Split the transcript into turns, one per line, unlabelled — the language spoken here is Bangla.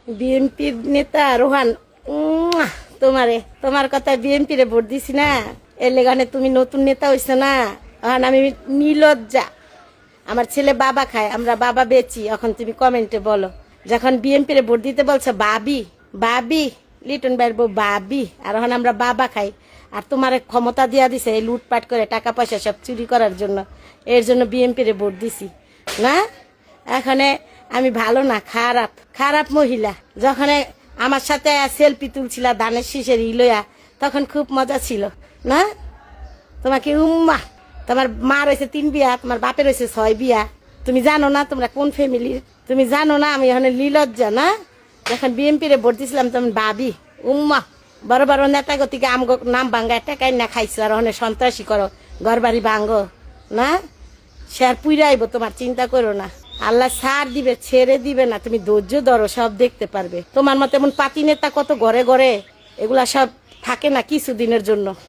বিএনপির নেতা রোহান, তোমার কথা বিএনপি রে ভোট দিছি না, এর লেগানে তুমি নতুন নেতা হইছো না। এখন আমি নির্লজ্জা, আমার ছেলে বাবা খায়, আমরা বাবা বেচি। এখন তুমি কমেন্টে বলো, যখন বিএনপি রে ভোট দিতে বলছো বাবি বাবি, লিটন ভাইয়ের বউ বাবি, আর এখন আমরা বাবা খাই। আর তোমার ক্ষমতা দিয়া দিছে এই লুটপাট করে টাকা পয়সা সব চুরি করার জন্য, এর জন্য বিএনপি রে ভোট দিছি না। এখানে আমি ভালো না, খারাপ খারাপ মহিলা। যখন আমার সাথে সেলফি তুলছিল ধানের শীষের ইলয়া, তখন খুব মজা ছিল না। তোমাকে তোমার মা রয়েছে 3 বিয়া, তোমার বাপের রয়েছে 6 বিয়া। তুমি জানো না তোমরা কোন ফ্যামিলির? তুমি জানো না আমি এখানে লীলজ্জা না। যখন বিএনপি রে ভোট দিছিলাম তখন ভাবি বড় বড় নেতা গতিকে আমগো নাম ভাঙ্গা টাকাই না খাইছো, আর ওখানে সন্ত্রাসী করো, ঘর বাড়ি ভাঙ্গো না। সে আর পুইরা আইব, তোমার চিন্তা করো না। আল্লাহ ছাড় দিবে, ছেড়ে দিবে না। তুমি ধৈর্য ধরো, সব দেখতে পারবে। তোমার মতো এমন পাতি নেতা কত ঘরে ঘরে, এগুলা সব থাকে না কিছুদিনের জন্য।